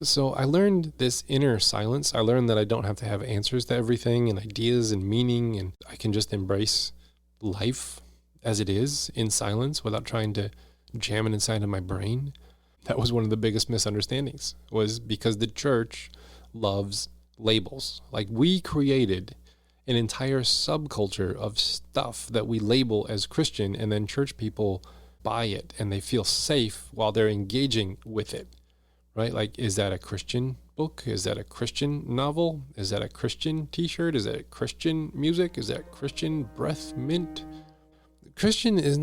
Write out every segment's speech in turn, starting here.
So I learned this inner silence. I learned that I don't have to have answers to everything and ideas and meaning, and I can just embrace life as it is in silence without trying to jam it inside of my brain. That was one of the biggest misunderstandings, was because the church loves labels. Like, we created an entire subculture of stuff that we label as Christian, and then church people buy it and they feel safe while they're engaging with it, right? Like, is that a Christian book? Is that a Christian novel? Is that a Christian t-shirt? Is that Christian music? Is that Christian breath mint? Christian is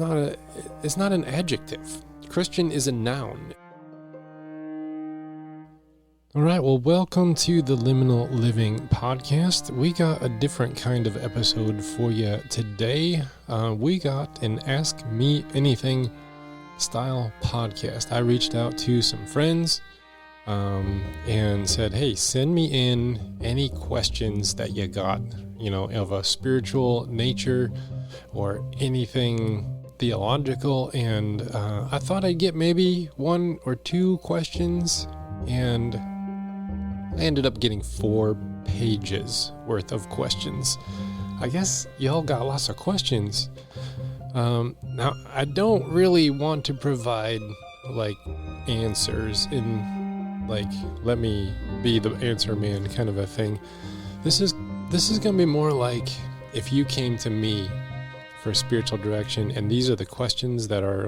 it's not an adjective. Christian is a noun. All right, well, welcome to the Liminal Living Podcast. We got a different kind of episode for you today. We got an Ask Me Anything style podcast. I reached out to some friends and said, hey, send me in any questions that you got, of a spiritual nature or anything theological. And I thought I'd get maybe one or two questions, and I ended up getting 4 pages worth of questions. I guess y'all got lots of questions. Now, I don't really want to provide answers in let me be the answer man kind of a thing. This is going to be more like if you came to me for spiritual direction, and these are the questions that are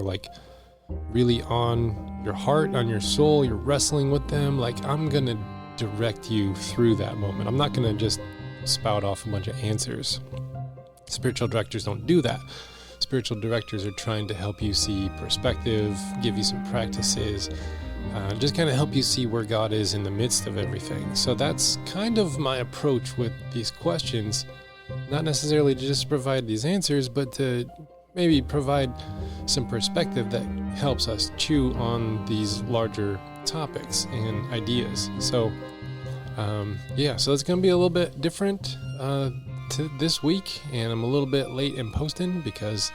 really on your heart, on your soul, you're wrestling with them. I'm going to direct you through that moment. I'm not going to just spout off a bunch of answers. Spiritual directors don't do that. Spiritual directors are trying to help you see perspective, give you some practices, just kind of help you see where God is in the midst of everything. So that's kind of my approach with these questions. Not necessarily to just provide these answers, but to maybe provide some perspective that helps us chew on these larger topics and ideas. So so it's going to be a little bit different to this week, and I'm a little bit late in posting because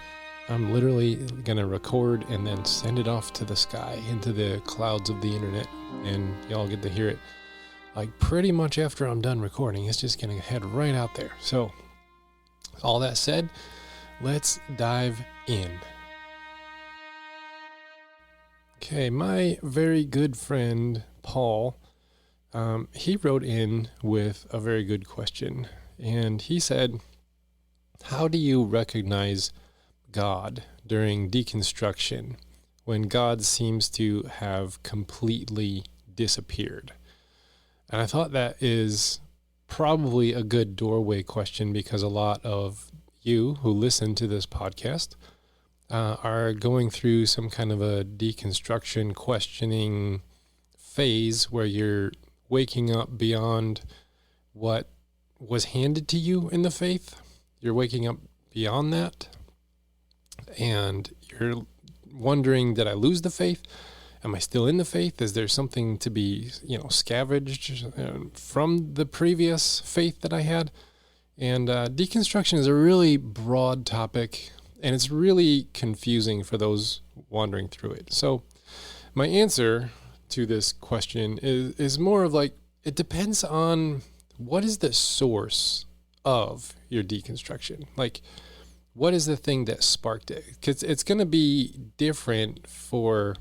I'm literally going to record and then send it off to the sky, into the clouds of the internet, and y'all get to hear it pretty much after I'm done recording. It's just going to head right out there. So all that said, let's dive in. Okay, my very good friend Paul, he wrote in with a very good question, and he said, how do you recognize God during deconstruction when God seems to have completely disappeared? And I thought that is probably a good doorway question, because a lot of you who listen to this podcast are going through some kind of a deconstruction questioning phase where you're waking up beyond what was handed to you in the faith. You're waking up beyond that, and you're wondering, did I lose the faith? Am I still in the faith? Is there something to be, scavenged from the previous faith that I had? And deconstruction is a really broad topic, and it's really confusing for those wandering through it. So my answer to this question is more of it depends on what is the source of your deconstruction. What is the thing that sparked it? Because it's going to be different for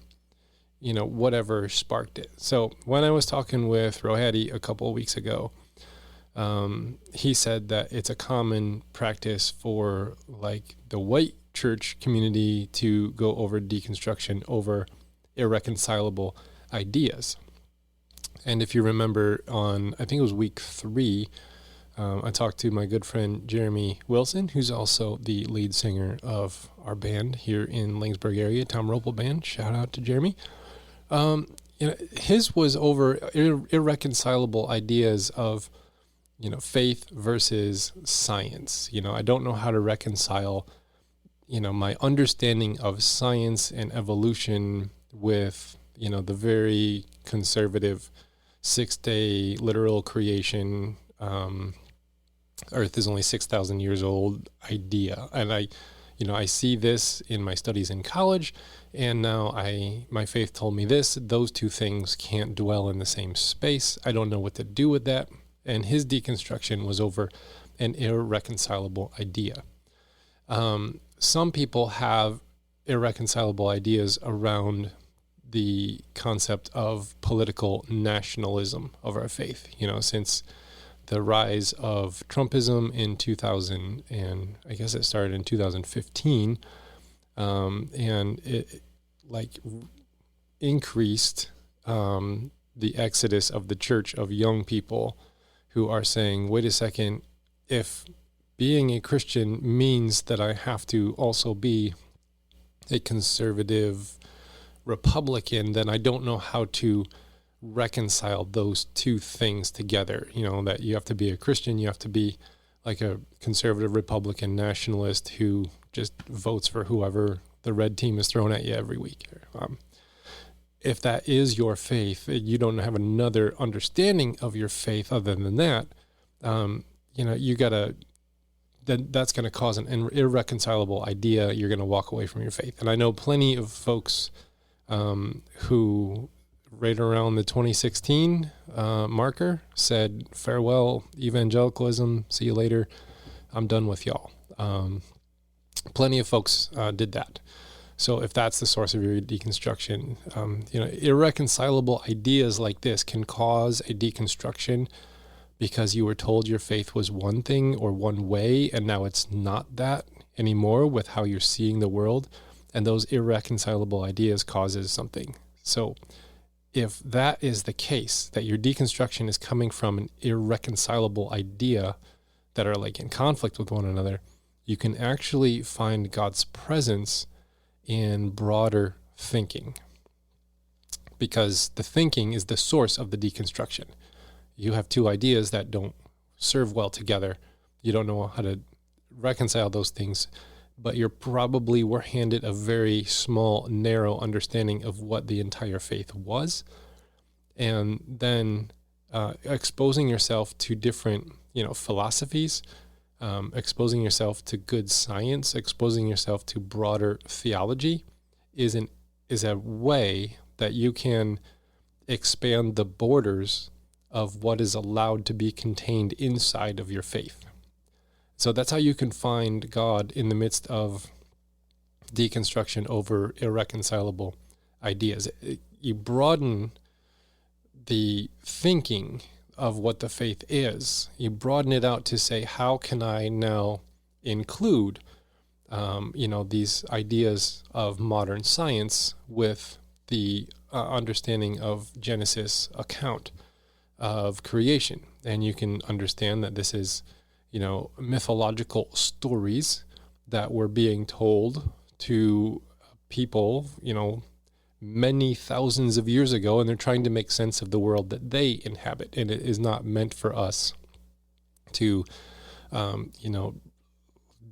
whatever sparked it. So when I was talking with Rohadi a couple of weeks ago, he said that it's a common practice for the white church community to go over deconstruction over irreconcilable ideas. And if you remember, on I think it was week 3, I talked to my good friend Jeremy Wilson, who's also the lead singer of our band here in Langsburg area, Tom Ropel Band. Shout out to Jeremy. His was over irreconcilable ideas of faith versus science. I don't know how to reconcile my understanding of science and evolution with the very conservative 6-day literal creation, Earth is only 6,000 years old idea. And I see this in my studies in college, and now my faith told me this. Those two things can't dwell in the same space. I don't know what to do with that. And his deconstruction was over an irreconcilable idea. Some people have irreconcilable ideas around the concept of political nationalism of our faith, since the rise of Trumpism in 2000, and I guess it started in 2015, and it increased the exodus of the church of young people who are saying, wait a second, if being a Christian means that I have to also be a conservative Republican, then I don't know how to reconcile those two things together. That you have to be a Christian, you have to be like a conservative Republican nationalist who just votes for whoever the red team is thrown at you every week. If that is your faith, you don't have another understanding of your faith other than that. You gotta. That's going to cause an irreconcilable idea. You're going to walk away from your faith. And I know plenty of folks who, right around the 2016 marker, said, farewell, evangelicalism, see you later, I'm done with y'all. Plenty of folks did that. So if that's the source of your deconstruction, irreconcilable ideas like this can cause a deconstruction because you were told your faith was one thing or one way, and now it's not that anymore with how you're seeing the world, and those irreconcilable ideas causes something. So if that is the case, that your deconstruction is coming from an irreconcilable idea that are like in conflict with one another, you can actually find God's presence in broader thinking, because the thinking is the source of the deconstruction. You have two ideas that don't serve well together. You don't know how to reconcile those things, but you probably were handed a very small, narrow understanding of what the entire faith was. And then exposing yourself to different, philosophies, exposing yourself to good science, exposing yourself to broader theology is a way that you can expand the borders of what is allowed to be contained inside of your faith. So that's how you can find God in the midst of deconstruction over irreconcilable ideas. You broaden the thinking of what the faith is. You broaden it out to say, how can I now include, these ideas of modern science with the understanding of Genesis account of creation. And you can understand that this is, mythological stories that were being told to people, many thousands of years ago, and they're trying to make sense of the world that they inhabit. And it is not meant for us to,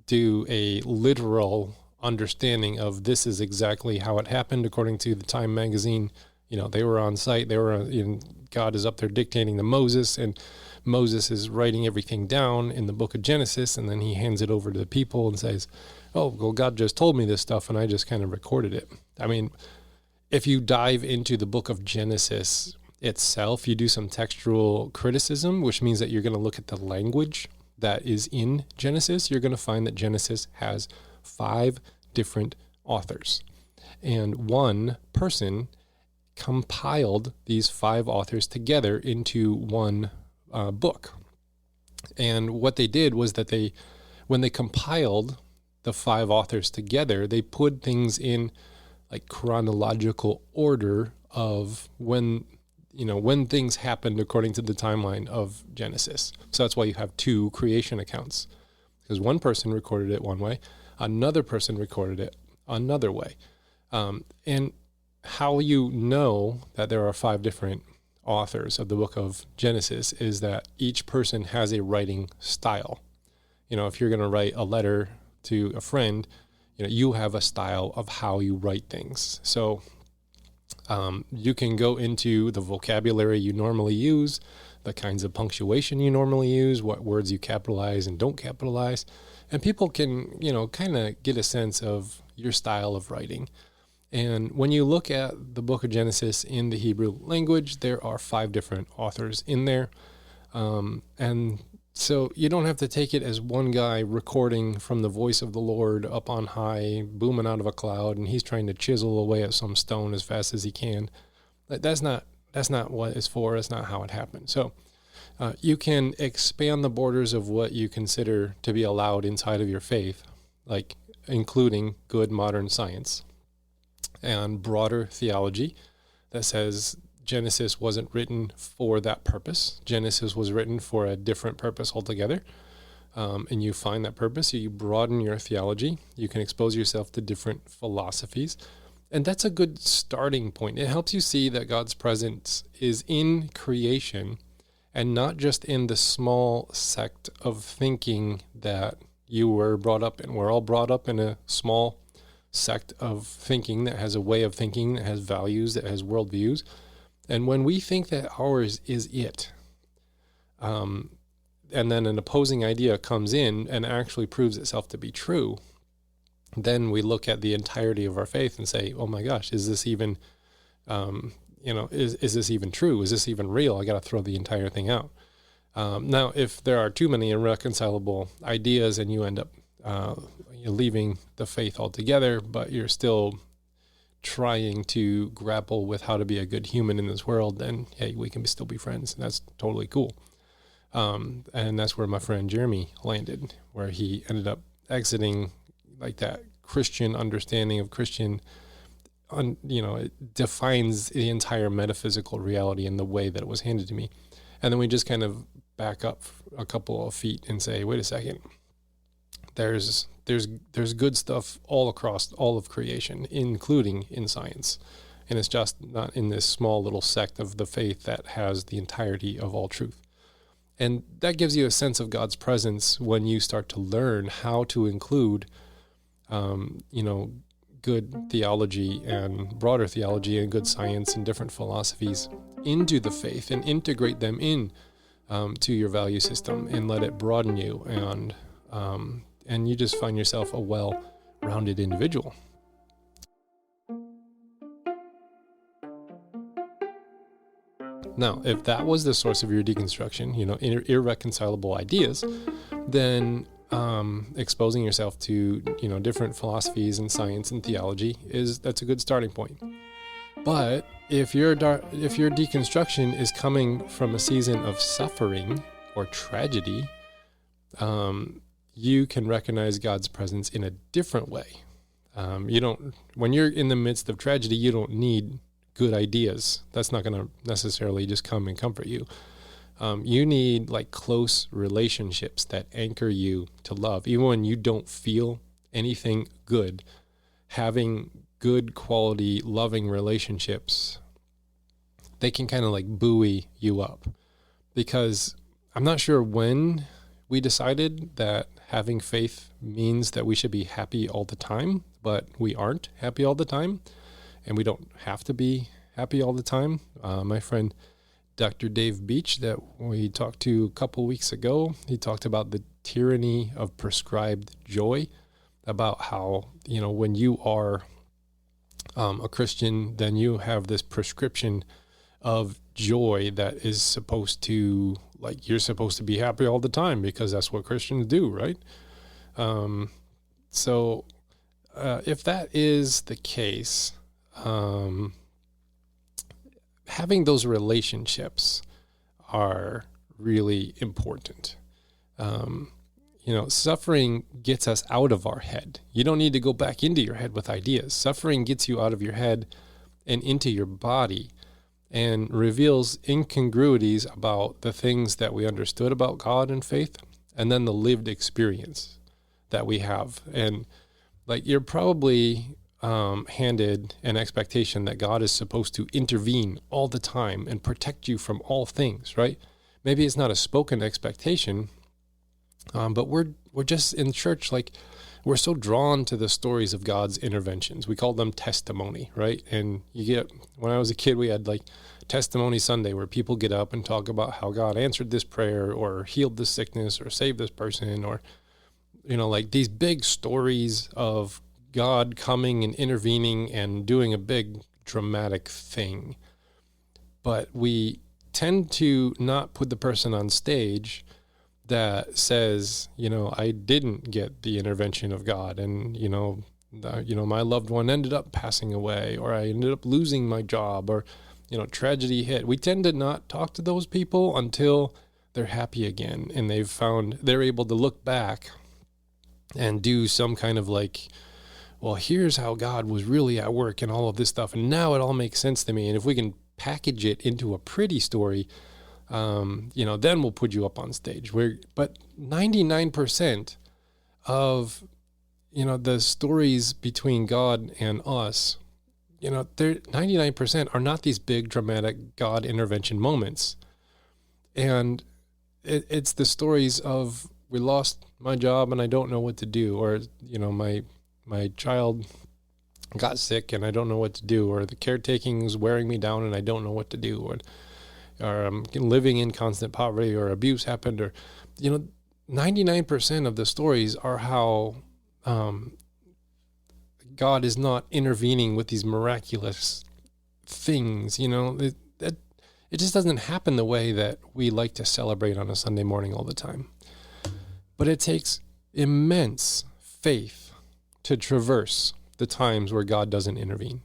do a literal understanding of this is exactly how it happened according to the Time magazine. They were on site, God is up there dictating to Moses, and Moses is writing everything down in the book of Genesis, and then he hands it over to the people and says, oh, well, God just told me this stuff, and I just kind of recorded it. I mean, if you dive into the book of Genesis itself, you do some textual criticism, which means that you're going to look at the language that is in Genesis. You're going to find that Genesis has 5 different authors, and one person compiled these 5 authors together into one book. And what they did was that when they compiled the 5 authors together, they put things in like chronological order of when things happened according to the timeline of Genesis. So that's why you have 2 creation accounts, because one person recorded it one way, another person recorded it another way. And how you know that there are 5 different authors of the book of Genesis is that each person has a writing style. If you're going to write a letter to a friend, you have a style of how you write things. So you can go into the vocabulary you normally use, the kinds of punctuation you normally use, what words you capitalize and don't capitalize, And people can, kind of get a sense of your style of writing. And when you look at the book of Genesis in the Hebrew language, there are 5 different authors in there. And so you don't have to take it as one guy recording from the voice of the Lord up on high, booming out of a cloud, and he's trying to chisel away at some stone as fast as he can. That's not what it's for. That's not how it happened. So you can expand the borders of what you consider to be allowed inside of your faith, like including good modern science and broader theology that says Genesis wasn't written for that purpose. Genesis was written for a different purpose altogether. And you find that purpose, you broaden your theology, you can expose yourself to different philosophies. And that's a good starting point. It helps you see that God's presence is in creation and not just in the small sect of thinking that you were brought up in. We're all brought up in a small sect of thinking that has a way of thinking, that has values, that has worldviews. And when we think that ours is it, and then an opposing idea comes in and actually proves itself to be true, then we look at the entirety of our faith and say, oh my gosh, is this even, is this even true? Is this even real? I got to throw the entire thing out. Now, if there are too many irreconcilable ideas and you end up leaving the faith altogether, but you're still trying to grapple with how to be a good human in this world, then hey, we can still be friends. And that's totally cool. And that's where my friend Jeremy landed, where he ended up exiting like that Christian understanding of Christian, it defines the entire metaphysical reality in the way that it was handed to me. And then we just kind of back up a couple of feet and say, wait a second, there's good stuff all across all of creation, including in science. And it's just not in this small little sect of the faith that has the entirety of all truth. And that gives you a sense of God's presence when you start to learn how to include, good theology and broader theology and good science and different philosophies into the faith and integrate them in to your value system and let it broaden you. And you just find yourself a well-rounded individual. Now, if that was the source of your deconstruction, irreconcilable ideas, then exposing yourself to, different philosophies and science and theology that's a good starting point. But if your deconstruction is coming from a season of suffering or tragedy, you can recognize God's presence in a different way. When you're in the midst of tragedy, you don't need good ideas. That's not going to necessarily just come and comfort you. You need like close relationships that anchor you to love. Even when you don't feel anything good, having good quality, loving relationships, they can kind of like buoy you up. Because I'm not sure when we decided that having faith means that we should be happy all the time, but we aren't happy all the time, and we don't have to be happy all the time. My friend Dr. Dave Beach, that we talked to a couple weeks ago, he talked about the tyranny of prescribed joy, about how, when you are a Christian, then you have this prescription of joy that is supposed to, like, you're supposed to be happy all the time because that's what Christians do, right? So if that is the case, having those relationships are really important. Suffering gets us out of our head. You don't need to go back into your head with ideas. Suffering gets you out of your head and into your body and reveals incongruities about the things that we understood about God and faith, and then the lived experience that we have. And like, you're probably handed an expectation that God is supposed to intervene all the time and protect you from all things, right? Maybe it's not a spoken expectation, but we're just in church, like, we're so drawn to the stories of God's interventions. We call them testimony, right? And when I was a kid, we had like Testimony Sunday where people get up and talk about how God answered this prayer or healed this sickness or saved this person or like these big stories of God coming and intervening and doing a big dramatic thing. But we tend to not put the person on stage that says, I didn't get the intervention of God, and, my loved one ended up passing away, or I ended up losing my job, or, tragedy hit. We tend to not talk to those people until they're happy again and they're able to look back and do some kind of like, well, here's how God was really at work and all of this stuff. And now it all makes sense to me. And if we can package it into a pretty story, then we'll put you up on stage. But 99% of, the stories between God and us, 99% are not these big dramatic God intervention moments. And it's the stories of, we lost my job and I don't know what to do, or, my child got sick and I don't know what to do, or the caretaking is wearing me down and I don't know what to do, or I'm living in constant poverty, or abuse happened, or, 99% of the stories are how God is not intervening with these miraculous things. It just doesn't happen the way that we like to celebrate on a Sunday morning all the time. But it takes immense faith to traverse the times where God doesn't intervene.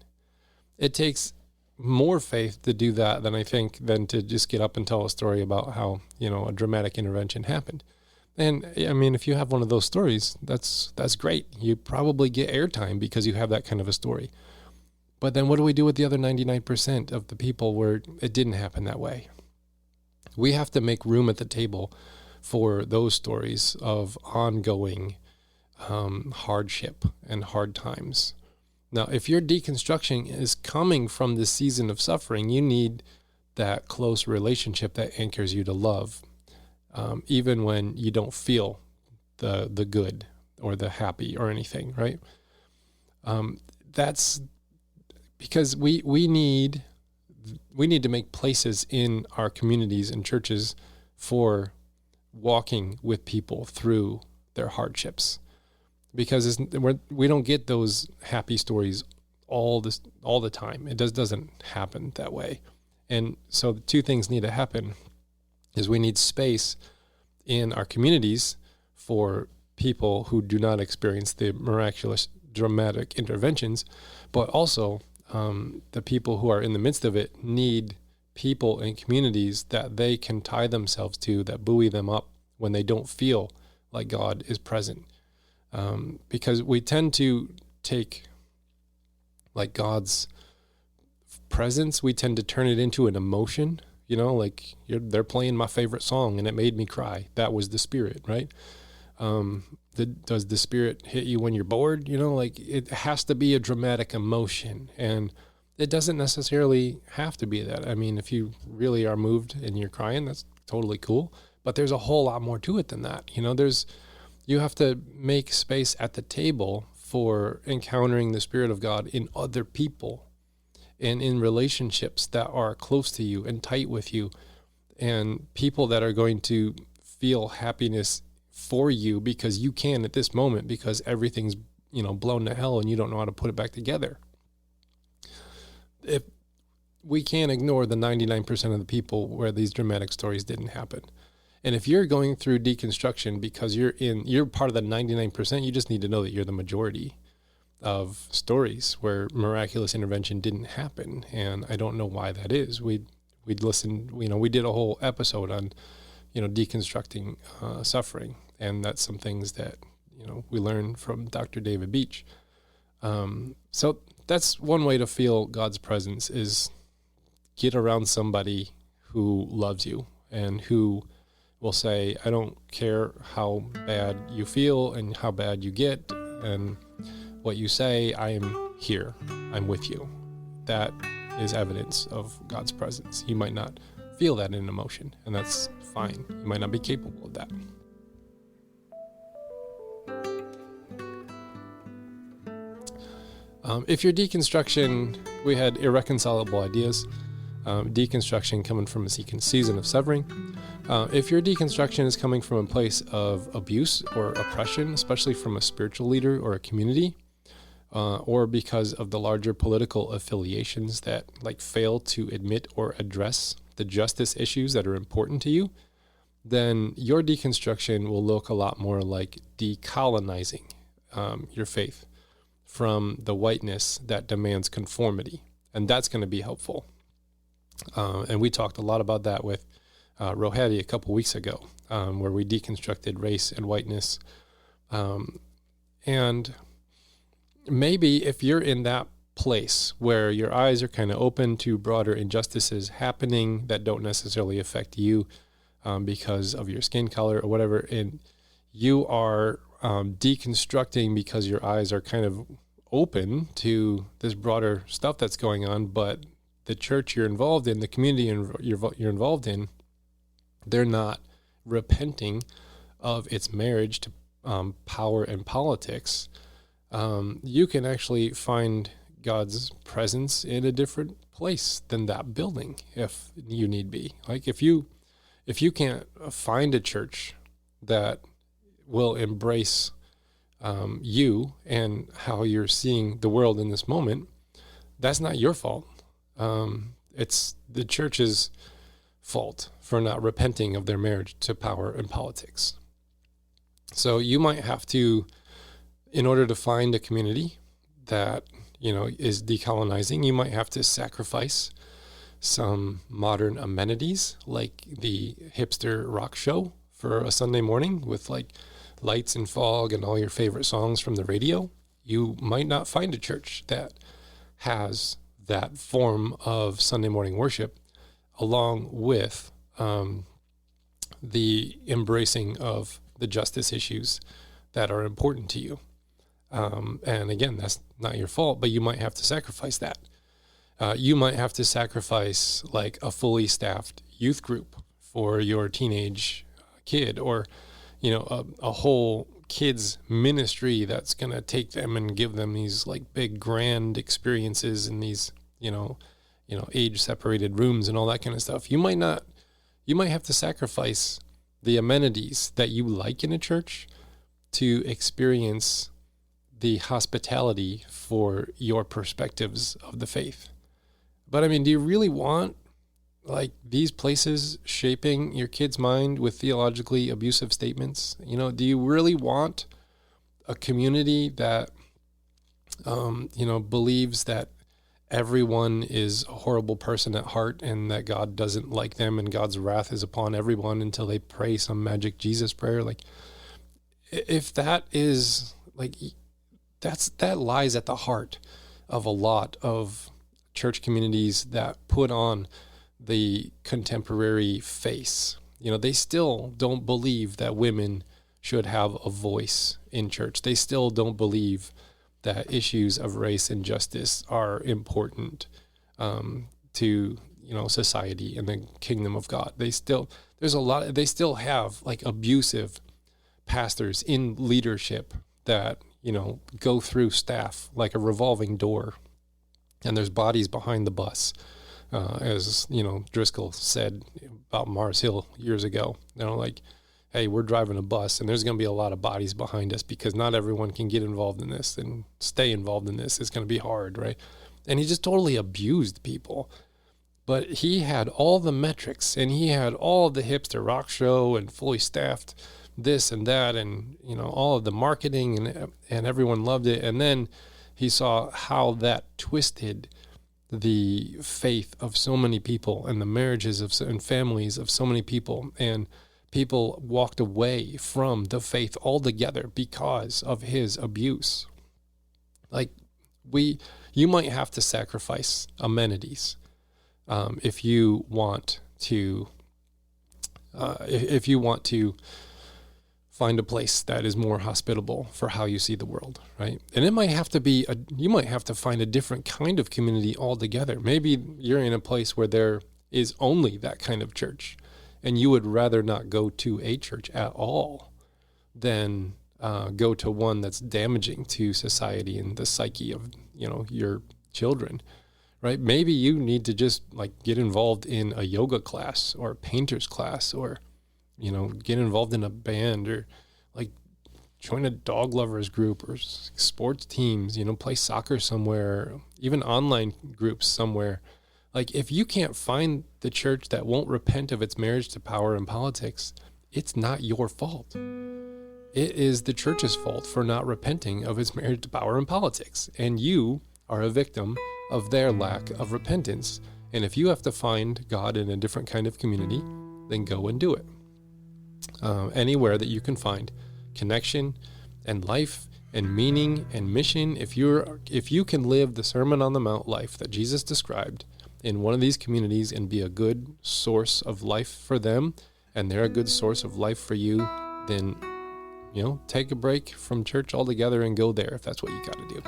It takes more faith to do that than to just get up and tell a story about how, a dramatic intervention happened. And I mean, if you have one of those stories, that's great. You probably get airtime because you have that kind of a story. But then what do we do with the other 99% of the people where it didn't happen that way? We have to make room at the table for those stories of ongoing hardship and hard times. Now, if your deconstruction is coming from this season of suffering, you need that close relationship that anchors you to love, even when you don't feel the good or the happy or anything, right? That's because we need to make places in our communities and churches for walking with people through their hardships, because we don't get those happy stories all the time. It doesn't happen that way. And so the two things need to happen is we need space in our communities for people who do not experience the miraculous dramatic interventions, but also the people who are in the midst of it need people in communities that they can tie themselves to, that buoy them up when they don't feel like God is present. Because we tend to take like God's presence, we tend to turn it into an emotion, like they're playing my favorite song and it made me cry. That was the Spirit, right? Does the Spirit hit you when you're bored? Like it has to be a dramatic emotion, and it doesn't necessarily have to be that. I mean, if you really are moved and you're crying, that's totally cool, but there's a whole lot more to it than that. You have to make space at the table for encountering the Spirit of God in other people and in relationships that are close to you and tight with you, and people that are going to feel happiness for you because you can at this moment, because everything's, blown to hell and you don't know how to put it back together. If we can't ignore the 99% of the people where these dramatic stories didn't happen. And if you're going through deconstruction because you're part of the 99%, you just need to know that you're the majority of stories where miraculous intervention didn't happen. And I don't know why that is. We'd listened, we did a whole episode on, deconstructing suffering. And that's some things that, we learned from Dr. David Beach. So that's one way to feel God's presence, is get around somebody who loves you and who will say, I don't care how bad you feel and how bad you get and what you say, I am here. I'm with you. That is evidence of God's presence. You might not feel that in emotion, and that's fine. You might not be capable of that. If your deconstruction, we had irreconcilable ideas. Deconstruction coming from a season of suffering. If your deconstruction is coming from a place of abuse or oppression, especially from a spiritual leader or a community, or because of the larger political affiliations that like fail to admit or address the justice issues that are important to you, then your deconstruction will look a lot more like decolonizing your faith from the whiteness that demands conformity. And that's going to be helpful. And we talked a lot about that with Rohadi a couple weeks ago, where we deconstructed race and whiteness. And maybe if you're in that place where your eyes are kind of open to broader injustices happening that don't necessarily affect you because of your skin color or whatever, and you are deconstructing because your eyes are kind of open to this broader stuff that's going on, but the church you're involved in, the community you're involved in, they're not repenting of its marriage to power and politics. You can actually find God's presence in a different place than that building if you need be. Like if you can't find a church that will embrace you and how you're seeing the world in this moment, that's not your fault. It's the church's fault for not repenting of their marriage to power and politics. So you might have to, in order to find a community that, is decolonizing, you might have to sacrifice some modern amenities like the hipster rock show for a Sunday morning with like lights and fog and all your favorite songs from the radio. You might not find a church that has that form of Sunday morning worship along with the embracing of the justice issues that are important to you. And again, that's not your fault, but you might have to sacrifice that. You might have to sacrifice like a fully staffed youth group for your teenage kid, or, a whole kids ministry that's going to take them and give them these like big grand experiences in these, age separated rooms and all that kind of stuff. You might have to sacrifice the amenities that you like in a church to experience the hospitality for your perspectives of the faith. But I mean, do you really want like these places shaping your kid's mind with theologically abusive statements? Do you really want a community that, believes that everyone is a horrible person at heart and that God doesn't like them and God's wrath is upon everyone until they pray some magic Jesus prayer? Like, if that is like, that lies at the heart of a lot of church communities that put on the contemporary face. They still don't believe that women should have a voice in church. They still don't believe that issues of race and justice are important to society and the kingdom of God. They still have like abusive pastors in leadership that go through staff like a revolving door, and there's bodies behind the bus, as Driscoll said about Mars Hill years ago. Like, hey, we're driving a bus and there's going to be a lot of bodies behind us because not everyone can get involved in this and stay involved in this. It's going to be hard, right? And he just totally abused people. But he had all the metrics and he had all the hipster rock show and fully staffed this and that and, all of the marketing and everyone loved it. And then he saw how that twisted the faith of so many people and the marriages and families of so many people, and people walked away from the faith altogether because of his abuse. Like, you might have to sacrifice amenities if you want to find a place that is more hospitable for how you see the world, right? And it might have to be you might have to find a different kind of community altogether. Maybe you're in a place where there is only that kind of church, and you would rather not go to a church at all than go to one that's damaging to society and the psyche of your children, right? Maybe you need to just like get involved in a yoga class or a painter's class, or, get involved in a band, or like join a dog lovers group or sports teams, play soccer somewhere, even online groups somewhere. Like, if you can't find the church that won't repent of its marriage to power and politics, it's not your fault. It is the church's fault for not repenting of its marriage to power and politics. And you are a victim of their lack of repentance. And if you have to find God in a different kind of community, then go and do it. Anywhere that you can find connection and life and meaning and mission, if you can live the Sermon on the Mount life that Jesus described in one of these communities and be a good source of life for them, and they're a good source of life for you, then take a break from church altogether and go there if that's what you got to do.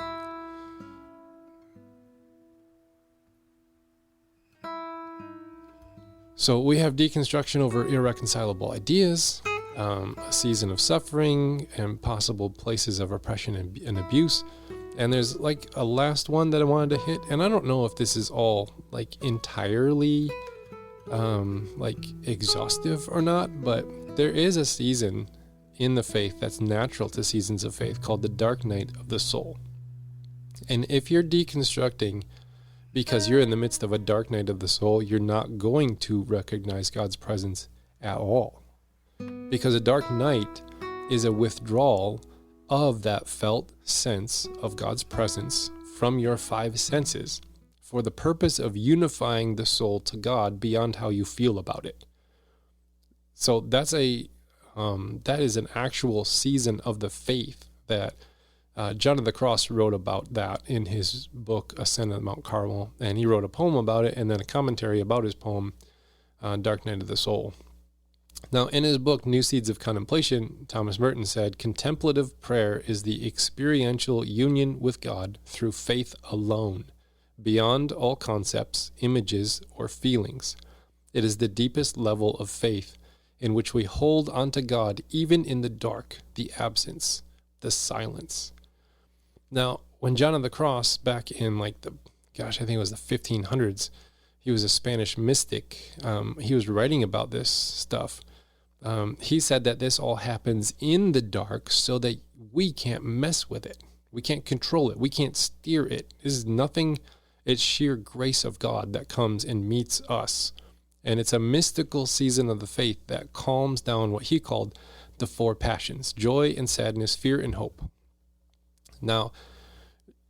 So we have deconstruction over irreconcilable ideas, a season of suffering, and possible places of oppression and abuse. And there's like a last one that I wanted to hit, and I don't know if this is all like entirely like exhaustive or not, but there is a season in the faith that's natural to seasons of faith called the dark night of the soul. And if you're deconstructing because you're in the midst of a dark night of the soul, you're not going to recognize God's presence at all. Because a dark night is a withdrawal of that felt sense of God's presence from your five senses for the purpose of unifying the soul to God beyond how you feel about it. So that is an actual season of the faith that John of the Cross wrote about that in his book, Ascent of Mount Carmel, and he wrote a poem about it and then a commentary about his poem, Dark Night of the Soul. Now, in his book, New Seeds of Contemplation, Thomas Merton said, contemplative prayer is the experiential union with God through faith alone, beyond all concepts, images, or feelings. It is the deepest level of faith in which we hold onto God even in the dark, the absence, the silence. Now, when John of the Cross, back in I think it was the 1500s, he was a Spanish mystic. He was writing about this stuff. He said that this all happens in the dark so that we can't mess with it. We can't control it. We can't steer it. This is nothing. It's sheer grace of God that comes and meets us. And it's a mystical season of the faith that calms down what he called the four passions: joy and sadness, fear and hope. Now,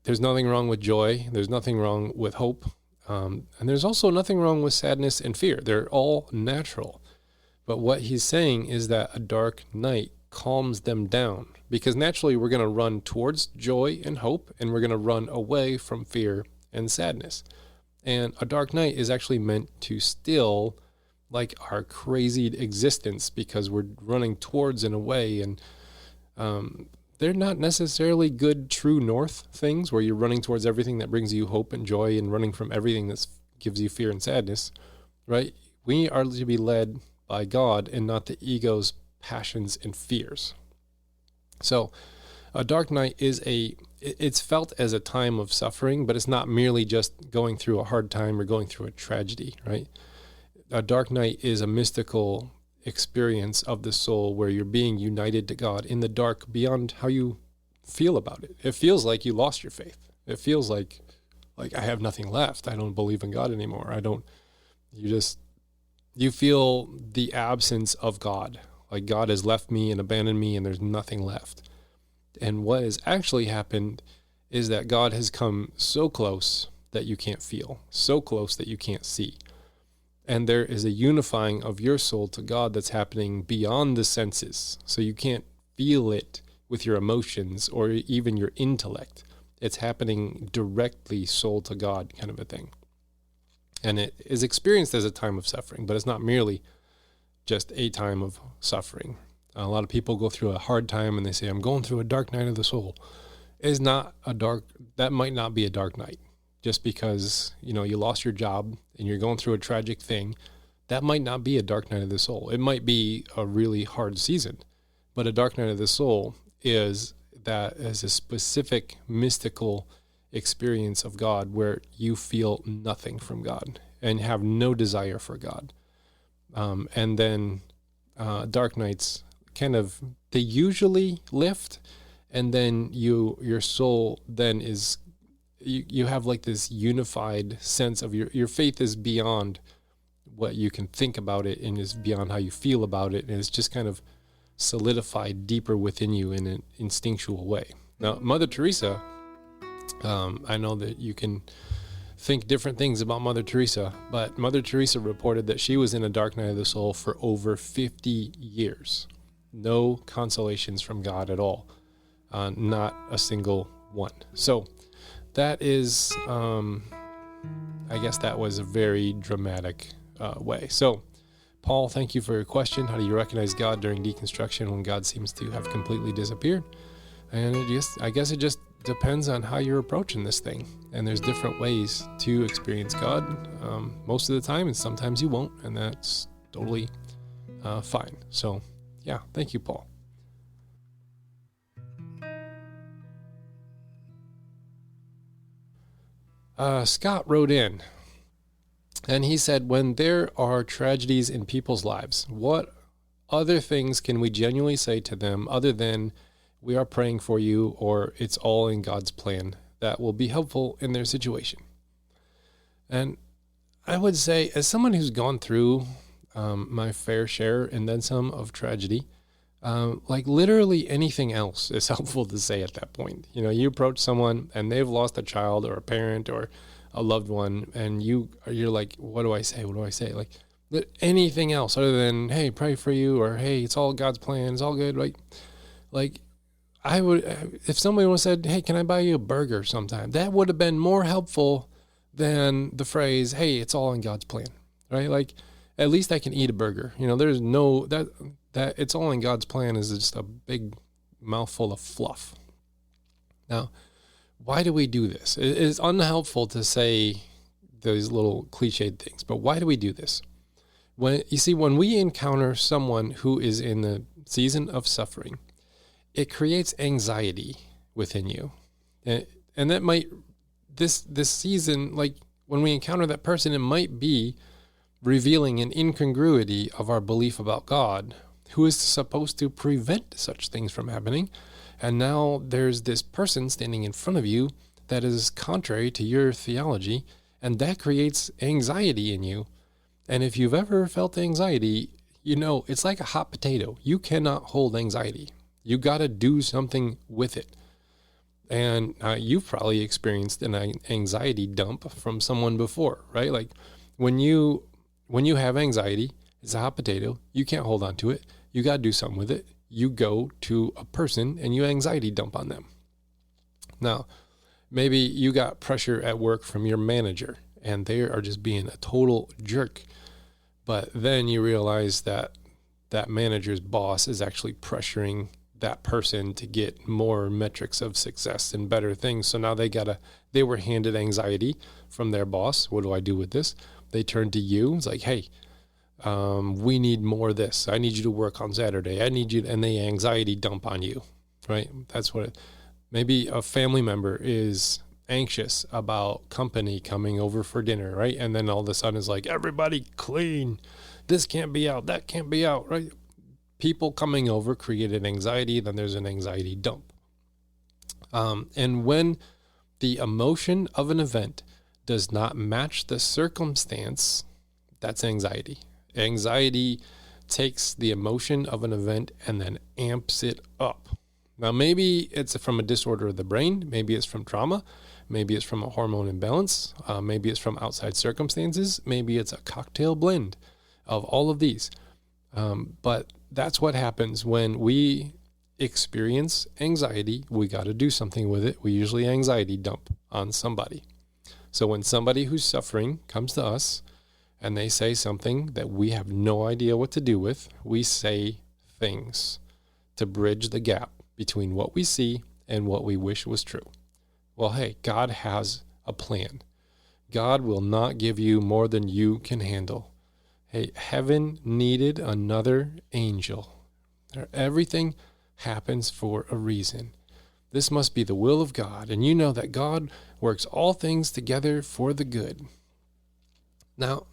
there's nothing wrong with joy. There's nothing wrong with hope. And there's also nothing wrong with sadness and fear. They're all natural. But what he's saying is that a dark night calms them down, because naturally we're going to run towards joy and hope, and we're going to run away from fear and sadness. And a dark night is actually meant to still our crazy existence, because we're running towards and away, and they're not necessarily good true north things where you're running towards everything that brings you hope and joy and running from everything that gives you fear and sadness, right? We are to be led by God and not the ego's passions and fears. So a dark night it's felt as a time of suffering, but it's not merely just going through a hard time or going through a tragedy, right? A dark night is a mystical experience of the soul where you're being united to God in the dark beyond how you feel about it. It feels like you lost your faith. It feels like I have nothing left. I don't believe in God anymore. You feel the absence of God. Like God has left me and abandoned me and there's nothing left. And what has actually happened is that God has come so close that you can't feel, so close that you can't see. And there is a unifying of your soul to God that's happening beyond the senses. So you can't feel it with your emotions or even your intellect. It's happening directly soul to God kind of a thing. And it is experienced as a time of suffering, but it's not merely just a time of suffering. A lot of people go through a hard time and they say, I'm going through a dark night of the soul. That might not be a dark night. Just because, you lost your job and you're going through a tragic thing, that might not be a dark night of the soul. It might be a really hard season, but a dark night of the soul is a specific mystical experience of God where you feel nothing from God and have no desire for God. And then dark nights they usually lift, and then your soul then is, you have like this unified sense of your faith is beyond what you can think about it, and is beyond how you feel about it, and it's just kind of solidified deeper within you in an instinctual way. Now, Mother Teresa, I know that you can think different things about Mother Teresa, but Mother Teresa reported that she was in a dark night of the soul for over 50 years. No consolations from God at all. Not a single one. So that is, I guess that was a very dramatic way. So, Paul, thank you for your question. How do you recognize God during deconstruction when God seems to have completely disappeared? And I guess it just depends on how you're approaching this thing. And there's different ways to experience God most of the time, and sometimes you won't, and that's totally fine. So, yeah, thank you, Paul. Scott wrote in, and he said, when there are tragedies in people's lives, what other things can we genuinely say to them other than we are praying for you, or it's all in God's plan, that will be helpful in their situation? And I would say, as someone who's gone through my fair share and then some of tragedy, like literally anything else is helpful to say at that point. You know, you approach someone and they've lost a child or a parent or a loved one, and you're like, what do I say? What do I say? Like anything else other than, hey, pray for you, or hey, it's all God's plan, it's all good. Like I would, if somebody would have said, hey, can I buy you a burger sometime? That would have been more helpful than the phrase, hey, it's all in God's plan, right? Like, at least I can eat a burger. You know, there's no, that it's all in God's plan is just a big mouthful of fluff. Now, why do we do this? It is unhelpful to say those little cliched things, but why do we do this? When we encounter someone who is in the season of suffering, it creates anxiety within you. And that might, this season, like when we encounter that person, it might be revealing an incongruity of our belief about God, who is supposed to prevent such things from happening. And now there's this person standing in front of you that is contrary to your theology, and that creates anxiety in you. And if you've ever felt anxiety, you know, it's like a hot potato. You cannot hold anxiety. You got to do something with it. And you've probably experienced an anxiety dump from someone before, right? Like when you have anxiety, it's a hot potato. You can't hold on to it. You got to do something with it. You go to a person and you anxiety dump on them. Now, maybe you got pressure at work from your manager and they are just being a total jerk. But then you realize that that manager's boss is actually pressuring that person to get more metrics of success and better things. So now they were handed anxiety from their boss. What do I do with this? They turn to you. It's like, hey, we need more of this. I need you to work on Saturday. I need you, and they anxiety dump on you, right? That's what maybe a family member is anxious about company coming over for dinner, right? And then all of a sudden it's like, everybody clean. This can't be out. That can't be out, right? People coming over created anxiety. Then there's an anxiety dump. And when the emotion of an event does not match the circumstance, that's anxiety. Anxiety takes the emotion of an event and then amps it up. Now, maybe it's from a disorder of the brain. Maybe it's from trauma. Maybe it's from a hormone imbalance. Maybe it's from outside circumstances. Maybe it's a cocktail blend of all of these. But that's what happens when we experience anxiety. We got to do something with it. We usually anxiety dump on somebody. So when somebody who's suffering comes to us and they say something that we have no idea what to do with, we say things to bridge the gap between what we see and what we wish was true. Well, hey, God has a plan. God will not give you more than you can handle. Hey, heaven needed another angel. Everything happens for a reason. This must be the will of God, and you know that God works all things together for the good. Now,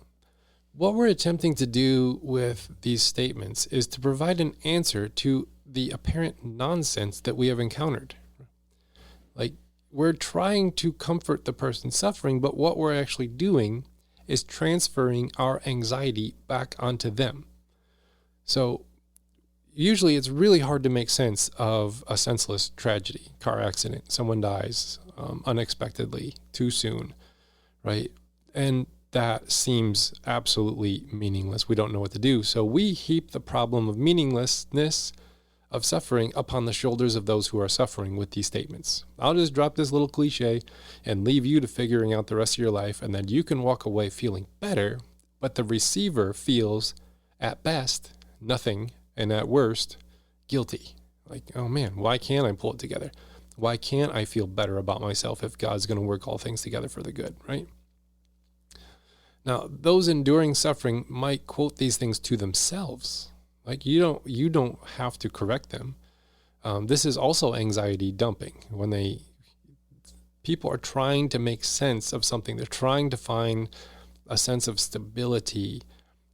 what we're attempting to do with these statements is to provide an answer to the apparent nonsense that we have encountered. Like, we're trying to comfort the person suffering, but what we're actually doing is transferring our anxiety back onto them. So usually it's really hard to make sense of a senseless tragedy, car accident, someone dies unexpectedly, too soon, right? And that seems absolutely meaningless. We don't know what to do. So we heap the problem of meaninglessness of suffering upon the shoulders of those who are suffering with these statements. I'll just drop this little cliche and leave you to figuring out the rest of your life, and then you can walk away feeling better, but the receiver feels, at best, nothing, and at worst, guilty. Like, oh man, why can't I pull it together? Why can't I feel better about myself if God's going to work all things together for the good, right? Now, those enduring suffering might quote these things to themselves. Like, you don't have to correct them. This is also anxiety dumping. When people are trying to make sense of something, they're trying to find a sense of stability,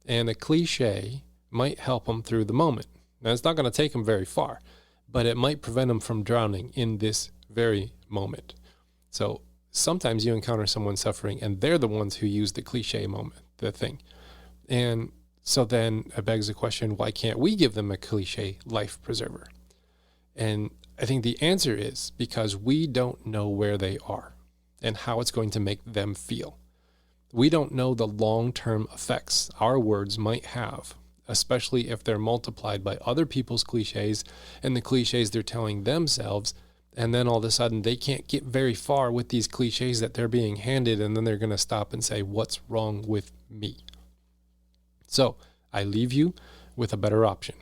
and a cliche might help them through the moment. Now, it's not going to take them very far, but it might prevent them from drowning in this very moment. So sometimes you encounter someone suffering, and they're the ones who use the cliche moment, the thing. And so then it begs the question, why can't we give them a cliche life preserver? And I think the answer is because we don't know where they are and how it's going to make them feel. We don't know the long-term effects our words might have, especially if they're multiplied by other people's cliches and the cliches they're telling themselves. And then all of a sudden they can't get very far with these cliches that they're being handed. And then they're going to stop and say, what's wrong with me? So I leave you with a better option.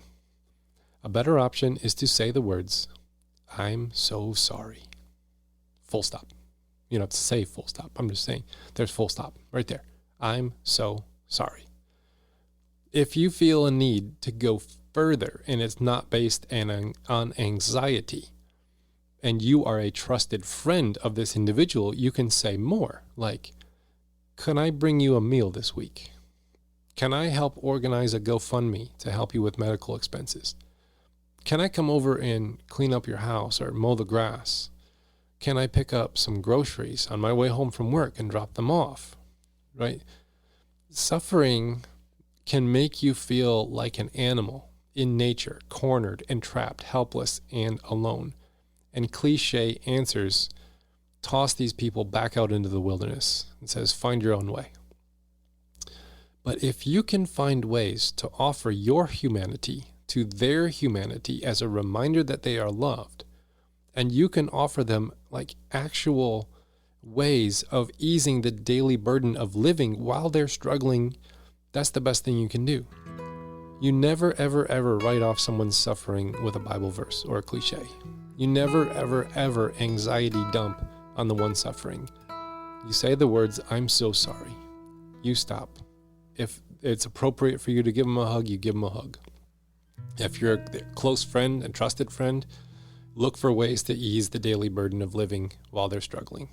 A better option is to say the words, I'm so sorry. Full stop. You don't have to say full stop. I'm just saying there's full stop right there. I'm so sorry. If you feel a need to go further and it's not based on anxiety, and you are a trusted friend of this individual, you can say more, like, can I bring you a meal this week? Can I help organize a GoFundMe to help you with medical expenses? Can I come over and clean up your house or mow the grass? Can I pick up some groceries on my way home from work and drop them off? Right? Suffering can make you feel like an animal in nature, cornered and trapped, helpless and alone. And cliche answers toss these people back out into the wilderness and says, find your own way. But if you can find ways to offer your humanity to their humanity as a reminder that they are loved, and you can offer them like actual ways of easing the daily burden of living while they're struggling, that's the best thing you can do. You never, ever, ever write off someone's suffering with a Bible verse or a cliche. You never, ever, ever anxiety dump on the one suffering. You say the words, I'm so sorry. You stop. If it's appropriate for you to give them a hug, you give them a hug. If you're a close friend and trusted friend, look for ways to ease the daily burden of living while they're struggling.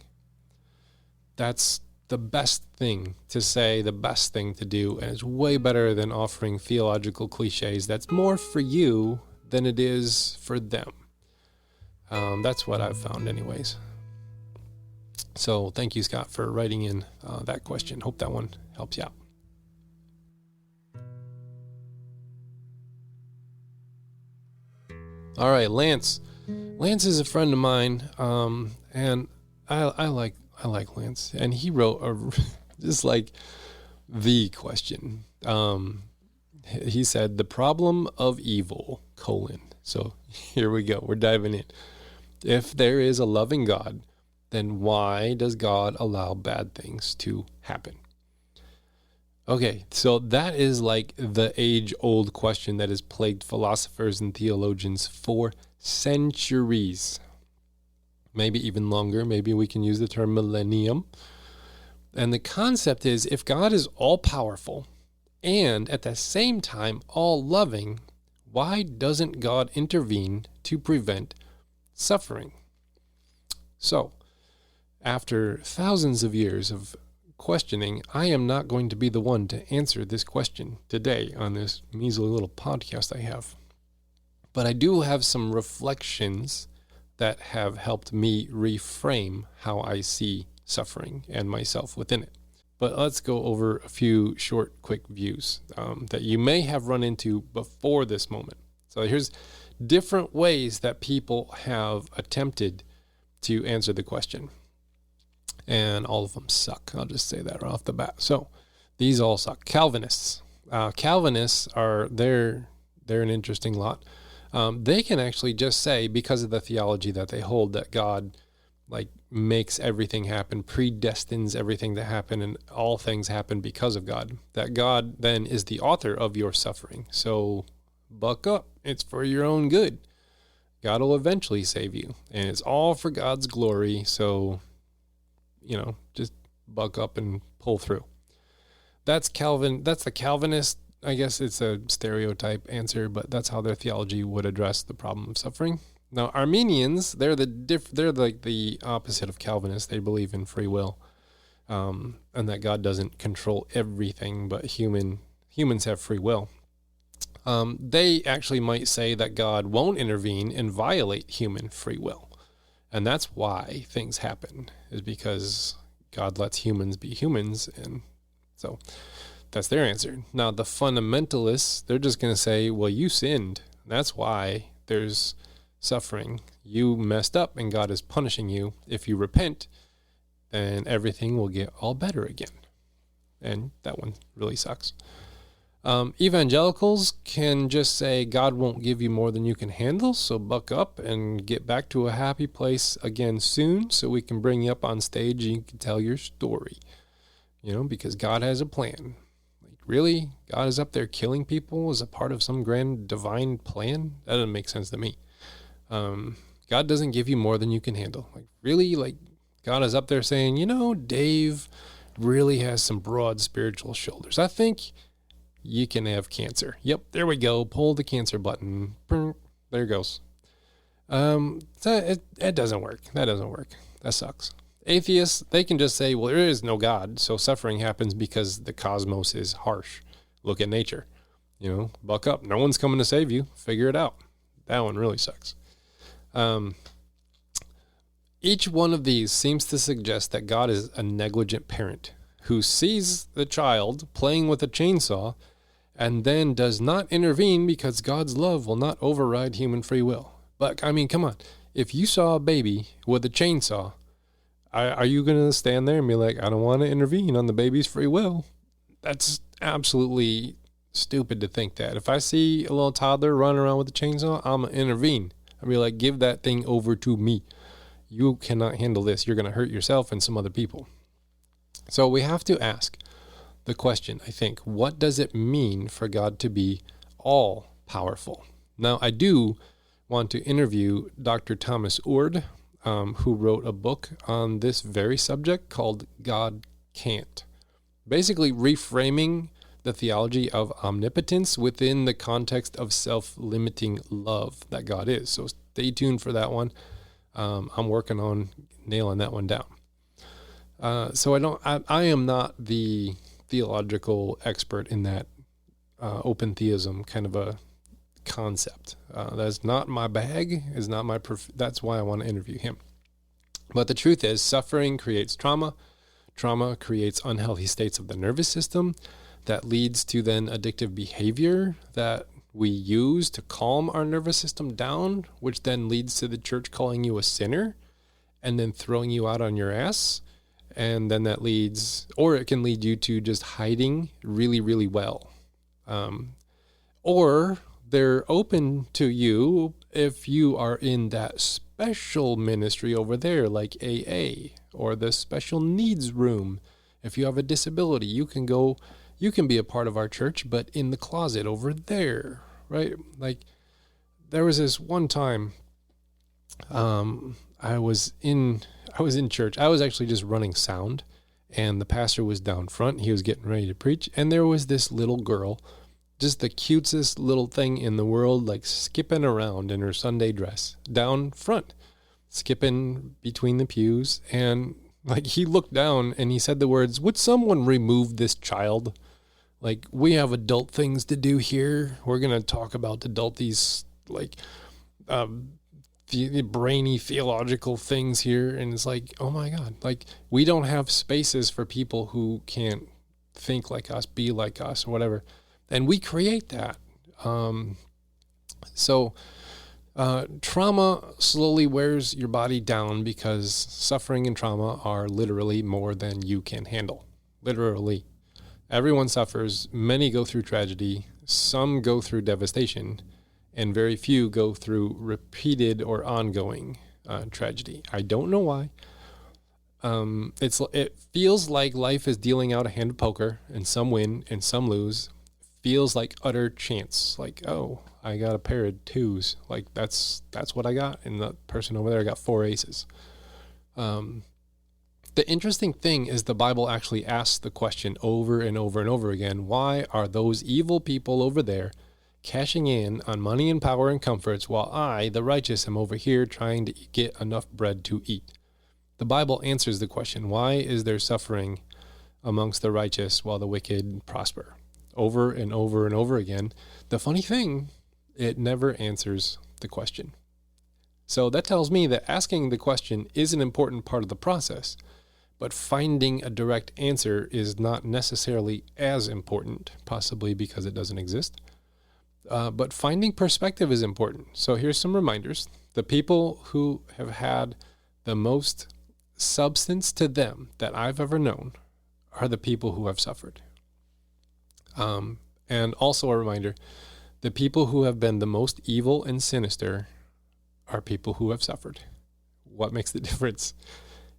That's the best thing to say, the best thing to do, and it's way better than offering theological cliches that's more for you than it is for them. That's what I've found anyways. So thank you, Scott, for writing in that question. Hope that one helps you out. All right, Lance. Lance is a friend of mine, and I like Lance. And he wrote just like the question. He said, the problem of evil, : So here we go. We're diving in. If there is a loving God, then why does God allow bad things to happen? Okay, so that is like the age-old question that has plagued philosophers and theologians for centuries. Maybe even longer. Maybe we can use the term millennium. And the concept is, if God is all-powerful and at the same time all-loving, why doesn't God intervene to prevent suffering? So, after thousands of years of questioning, I am not going to be the one to answer this question today on this measly little podcast I have. But I do have some reflections that have helped me reframe how I see suffering and myself within it. But let's go over a few short, quick views that you may have run into before this moment. So here's different ways that people have attempted to answer the question. And all of them suck. I'll just say that right off the bat. So these all suck. Calvinists. Calvinists they're an interesting lot. They can actually just say, because of the theology that they hold, that God makes everything happen, predestines everything to happen, and all things happen because of God. That God then is the author of your suffering. So buck up. It's for your own good. God will eventually save you. And it's all for God's glory. So, just buck up and pull through. That's the Calvinist. I guess it's a stereotype answer, but that's how their theology would address the problem of suffering. Now, Armenians, they're like the opposite of Calvinists. They believe in free will, and that God doesn't control everything, but humans have free will. They actually might say that God won't intervene and violate human free will. And that's why things happen, is because God lets humans be humans. And so that's their answer. Now, the fundamentalists, they're just going to say, well, you sinned. That's why there's suffering. You messed up and God is punishing you. If you repent, then everything will get all better again. And that one really sucks. Evangelicals can just say God won't give you more than you can handle, so buck up and get back to a happy place again soon so we can bring you up on stage and you can tell your story. Because God has a plan. Really? God is up there killing people as a part of some grand divine plan? That doesn't make sense to me. God doesn't give you more than you can handle. Really? God is up there saying, Dave really has some broad spiritual shoulders. I think you can have cancer. Yep, there we go. Pull the cancer button. There it goes. It doesn't work. That doesn't work. That sucks. Atheists, they can just say, well, there is no God, so suffering happens because the cosmos is harsh. Look at nature. Buck up. No one's coming to save you. Figure it out. That one really sucks. Each one of these seems to suggest that God is a negligent parent who sees the child playing with a chainsaw and then does not intervene because God's love will not override human free will. But, come on. If you saw a baby with a chainsaw, are you going to stand there and be like, I don't want to intervene on the baby's free will? That's absolutely stupid to think that. If I see a little toddler running around with a chainsaw, I'm going to intervene. I'll be like, give that thing over to me. You cannot handle this. You're going to hurt yourself and some other people. So we have to ask the question, I think, what does it mean for God to be all powerful? Now, I do want to interview Dr. Thomas Oord, who wrote a book on this very subject called God Can't. Basically reframing the theology of omnipotence within the context of self-limiting love that God is. So stay tuned for that one. I'm working on nailing that one down. So I am not the theological expert in that open theism kind of a concept. That's not my bag. Is not my. That's why I want to interview him. But the truth is, suffering creates trauma. Trauma creates unhealthy states of the nervous system that leads to then addictive behavior that we use to calm our nervous system down, which then leads to the church calling you a sinner and then throwing you out on your ass. And then that leads, or it can lead you to just hiding really, really well. Or they're open to you if you are in that special ministry over there, like AA, or the special needs room. If you have a disability, you can be a part of our church, but in the closet over there, right? Like, there was this one time, I was in church. I was actually just running sound, and the pastor was down front. He was getting ready to preach, and there was this little girl, just the cutest little thing in the world, like skipping around in her Sunday dress down front. skipping between the pews, and like he looked down and he said the words, "Would someone remove this child? Like, we have adult things to do here. We're going to talk about these like the brainy theological things here." And it's like, oh my God, like we don't have spaces for people who can't think like us, be like us, or whatever. And we create that. Trauma slowly wears your body down because suffering and trauma are literally more than you can handle. Literally. Everyone suffers. Many go through tragedy. Some go through devastation. And very few go through repeated or ongoing tragedy. I don't know why. It feels like life is dealing out a hand of poker, and some win and some lose. Feels like utter chance. Like, oh, I got a pair of twos. Like that's what I got, and the person over there got 4 aces. The interesting thing is the Bible actually asks the question over and over and over again: why are those evil people over there cashing in on money and power and comforts, while I, the righteous, am over here trying to get enough bread to eat? The Bible answers the question: why is there suffering amongst the righteous while the wicked prosper? Over and over and over again. The funny thing, it never answers the question. So that tells me that asking the question is an important part of the process, but finding a direct answer is not necessarily as important, possibly because it doesn't exist. But finding perspective is important. So here's some reminders. The people who have had the most substance to them that I've ever known are the people who have suffered. And also a reminder, the people who have been the most evil and sinister are people who have suffered. What makes the difference?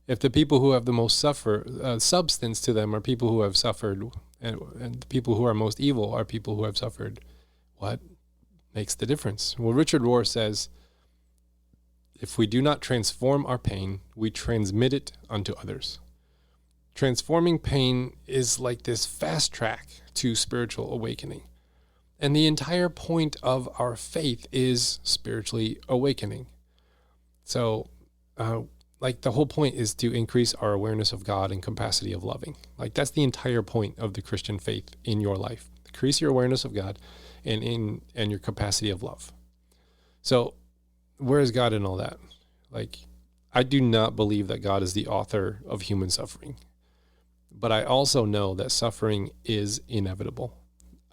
If the people who have the most substance to them are people who have suffered, and the people who are most evil are people who have suffered, what makes the difference? Well, Richard Rohr says, if we do not transform our pain, we transmit it unto others. Transforming pain is like this fast track to spiritual awakening. And the entire point of our faith is spiritually awakening. So, the whole point is to increase our awareness of God and capacity of loving. Like, that's the entire point of the Christian faith in your life. Increase your awareness of God and your capacity of love. So, where is God in all that? Like, I do not believe that God is the author of human suffering. But I also know that suffering is inevitable.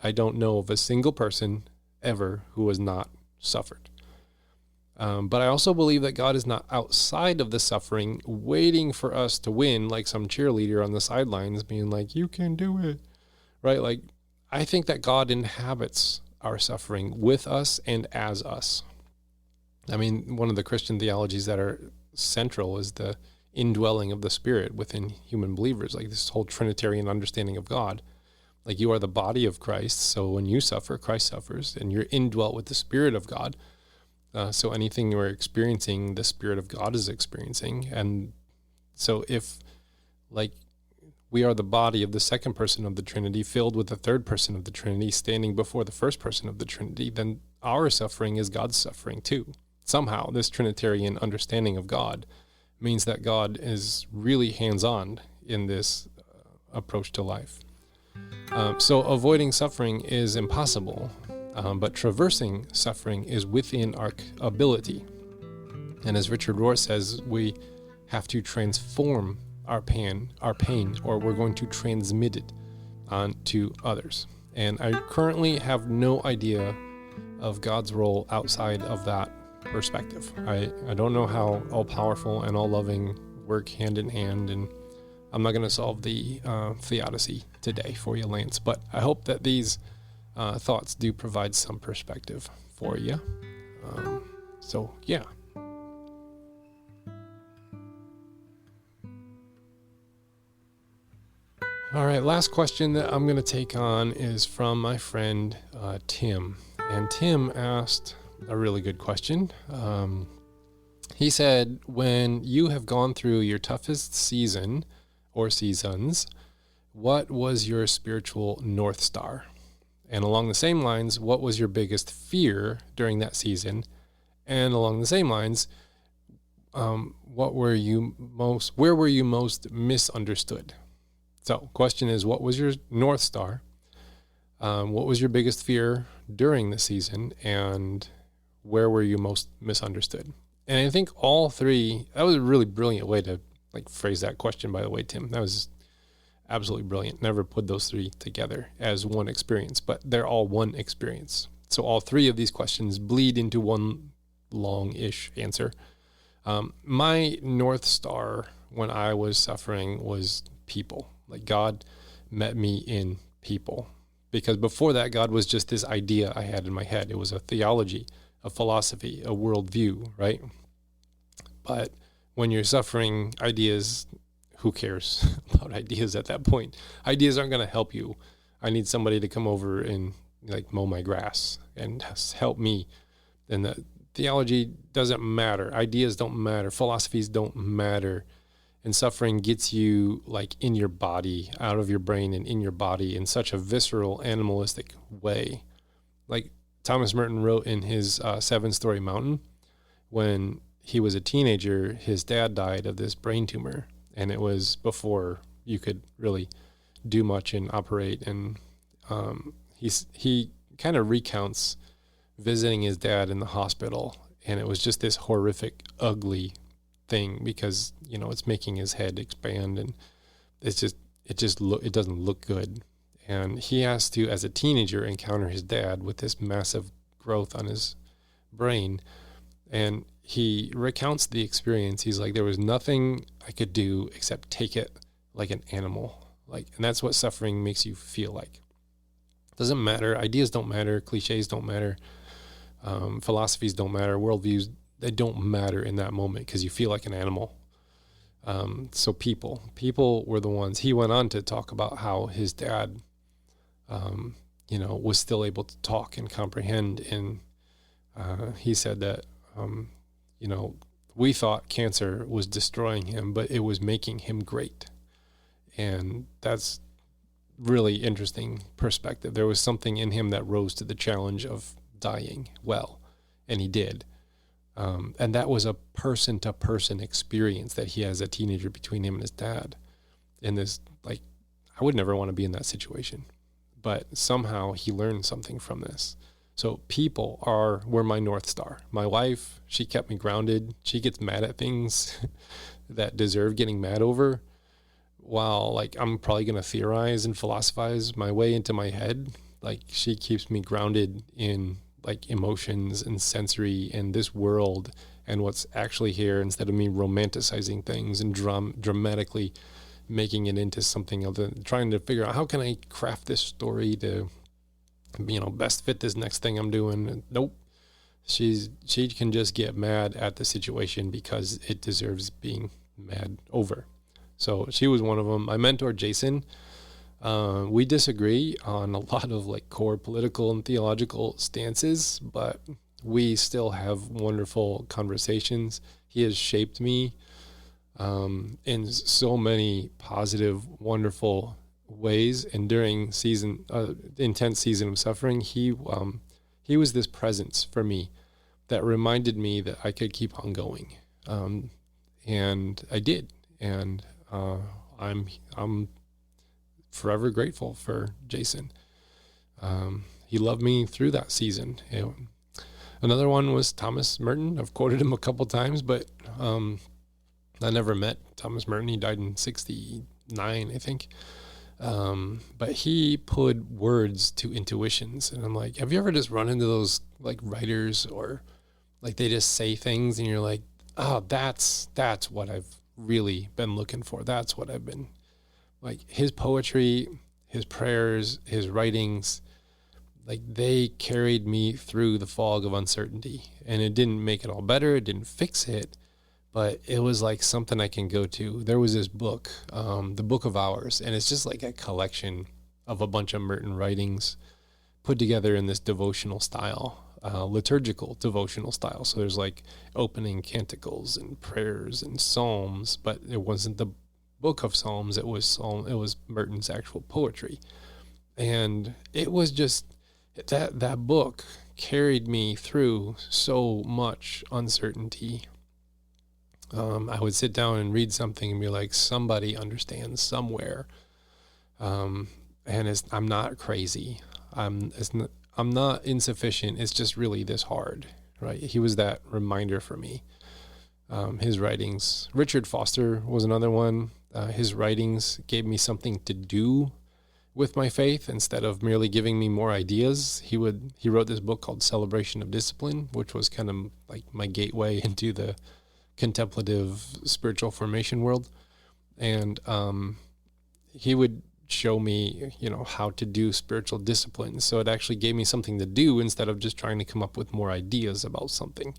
I don't know of a single person ever who has not suffered. But I also believe that God is not outside of the suffering, waiting for us to win like some cheerleader on the sidelines being like, you can do it, right? Like, I think that God inhabits our suffering with us and as us. I mean, one of the Christian theologies that are central is the indwelling of the Spirit within human believers, like this whole Trinitarian understanding of God. Like, you are the body of Christ, so when you suffer, Christ suffers, and you're indwelt with the Spirit of God. So anything you're experiencing, the Spirit of God is experiencing. And so if, like, we are the body of the second person of the Trinity, filled with the third person of the Trinity, standing before the first person of the Trinity, then our suffering is God's suffering too. Somehow, this Trinitarian understanding of God means that God is really hands-on in this approach to life. So avoiding suffering is impossible, but traversing suffering is within our ability. And as Richard Rohr says, we have to transform our pain, or we're going to transmit it onto others. And I currently have no idea of God's role outside of that perspective. I don't know how all-powerful and all-loving work hand in hand, and I'm not going to solve the theodicy today for you, Lance, but I hope that these thoughts do provide some perspective for you. So, yeah. All right, last question that I'm going to take on is from my friend Tim. And Tim asked a really good question. He said, when you have gone through your toughest season or seasons, what was your spiritual North Star? And along the same lines, what was your biggest fear during that season? And along the same lines, where were you most misunderstood? So question is, what was your North Star? What was your biggest fear during the season? And where were you most misunderstood? And I think all three, that was a really brilliant way to phrase that question, by the way, Tim. That was absolutely brilliant. Never put those three together as one experience, but they're all one experience. So all three of these questions bleed into one long-ish answer. My North Star when I was suffering was people. Like, God met me in people. Because before that, God was just this idea I had in my head. It was a theology, a philosophy, a worldview, right? But when you're suffering, ideas, who cares about ideas at that point? Ideas aren't going to help you. I need somebody to come over and mow my grass and help me. And the theology doesn't matter. Ideas don't matter. Philosophies don't matter. And suffering gets you in your body, out of your brain and in your body in such a visceral, animalistic way. Like Thomas Merton wrote in his 7-Story Mountain, when he was a teenager, his dad died of this brain tumor. And it was before you could really do much and operate. And he kind of recounts visiting his dad in the hospital. And it was just this horrific, ugly thing because, it's making his head expand. And it doesn't look good. And he has to, as a teenager, encounter his dad with this massive growth on his brain. And he recounts the experience. He's like, there was nothing I could do except take it like an animal. And that's what suffering makes you feel like. Doesn't matter. Ideas don't matter. Cliches don't matter. Philosophies don't matter. Worldviews, they don't matter in that moment because you feel like an animal. So people were the ones. He went on to talk about how his dad, was still able to talk and comprehend. And he said that, we thought cancer was destroying him, but it was making him great. And that's really interesting perspective. There was something in him that rose to the challenge of dying well, and he did. And that was a person-to-person experience that he has as a teenager between him and his dad. And this, I would never want to be in that situation. But somehow he learned something from this. So people were my North Star. My wife, she kept me grounded. She gets mad at things that deserve getting mad over, while I'm probably going to theorize and philosophize my way into my head. She keeps me grounded in emotions and sensory and this world and what's actually here, instead of me romanticizing things and dramatically making it into something other, trying to figure out how can I craft this story to best fit this next thing I'm doing. Nope. She can just get mad at the situation because it deserves being mad over. So she was one of them. My mentor, Jason, we disagree on a lot of core political and theological stances, but we still have wonderful conversations. He has shaped me in so many positive, wonderful ways. And during intense season of suffering, he was this presence for me that reminded me that I could keep on going. And I did. And I'm forever grateful for Jason. He loved me through that season. Another one was Thomas Merton. I've quoted him a couple times, but I never met Thomas Merton. He died in 1969, I think. But he put words to intuitions, and I'm like, have you ever just run into those writers, or they just say things and you're like, oh, that's what I've really been looking for. That's what I've been his poetry, his prayers, his writings, they carried me through the fog of uncertainty. And it didn't make it all better. It didn't fix it, but it was something I can go to. There was this book, the Book of Hours, and it's just a collection of a bunch of Merton writings put together in this devotional style, liturgical devotional style. So there's opening canticles and prayers and psalms, but it wasn't the book of Psalms. It was Merton's actual poetry. And it was just that book carried me through so much uncertainty. I would sit down and read something and be like, somebody understands somewhere. And I'm not crazy. I'm not insufficient. It's just really this hard, right? He was that reminder for me. His writings, Richard Foster was another one. His writings gave me something to do with my faith instead of merely giving me more ideas. He wrote this book called Celebration of Discipline, which was kind of like my gateway into the contemplative spiritual formation world. And he would show me, how to do spiritual disciplines. So it actually gave me something to do instead of just trying to come up with more ideas about something.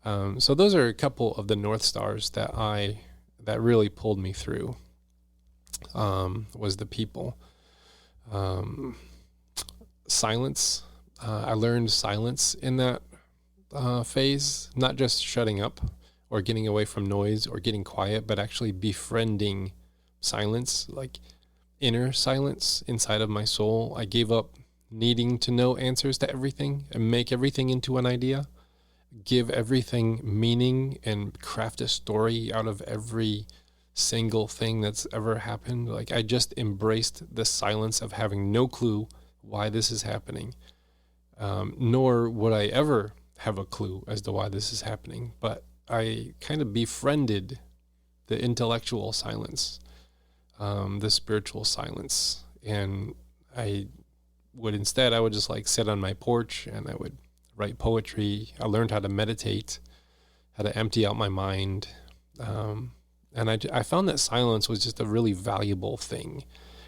So those are a couple of the North Stars that really pulled me through, was the people. Silence. I learned silence in that phase, not just shutting up or getting away from noise or getting quiet, but actually befriending silence, like inner silence inside of my soul. I gave up needing to know answers to everything and make everything into an idea, give everything meaning and craft a story out of every single thing that's ever happened. Like, I just embraced the silence of having no clue why this is happening, nor would I ever have a clue as to why this is happening. But I kind of befriended the intellectual silence, the spiritual silence, and I would just like sit on my porch and I would write poetry. I learned how to meditate, how to empty out my mind. And I found that silence was just a really valuable thing,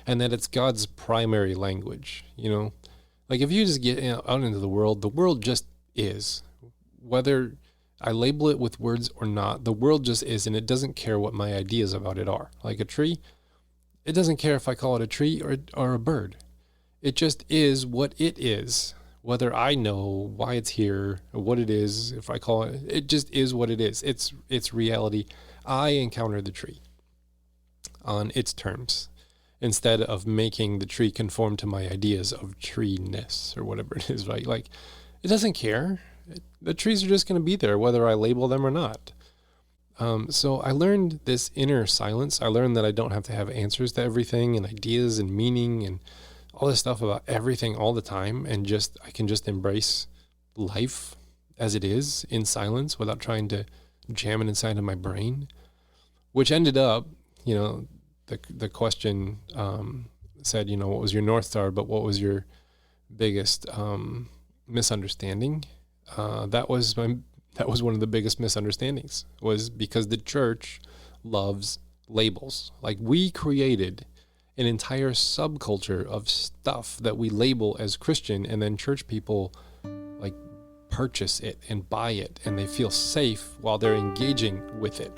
and that it's God's primary language. Like if you just get out into the world just is. Whether I label it with words or not, the world just is, and it doesn't care what my ideas about it are. Like a tree, it doesn't care if I call it a tree or a bird. It just is what it is. Whether I know why it's here or what it is, if I call it, it just is what it is. It's reality. I encounter the tree on its terms instead of making the tree conform to my ideas of tree-ness or whatever it is, right? Like, it doesn't care. The trees are just going to be there whether I label them or not. So I learned this inner silence. I learned that I don't have to have answers to everything and ideas and meaning and all this stuff about everything all the time, and I can just embrace life as it is in silence without trying to jam it inside of my brain, which ended up, the question said, what was your North Star, but what was your biggest misunderstanding? That was one of the biggest misunderstandings, was because the church loves labels. Like, we created an entire subculture of stuff that we label as Christian, and then church people like purchase it and buy it, and they feel safe while they're engaging with it,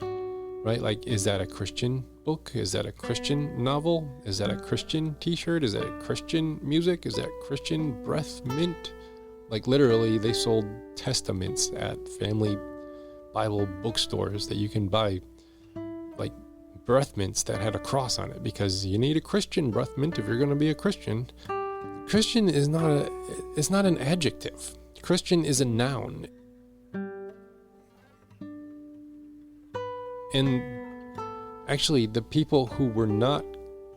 right? Like, is that a Christian book? Is that a Christian novel? Is that a Christian t-shirt? Is that Christian music? Is that Christian breath mint? Like, literally, they sold testaments at family Bible bookstores that you can buy, like breath mints that had a cross on it, because you need a Christian breath mint if you're going to be a Christian. Christian is it's not an adjective. Christian is a noun. And actually, the people who were not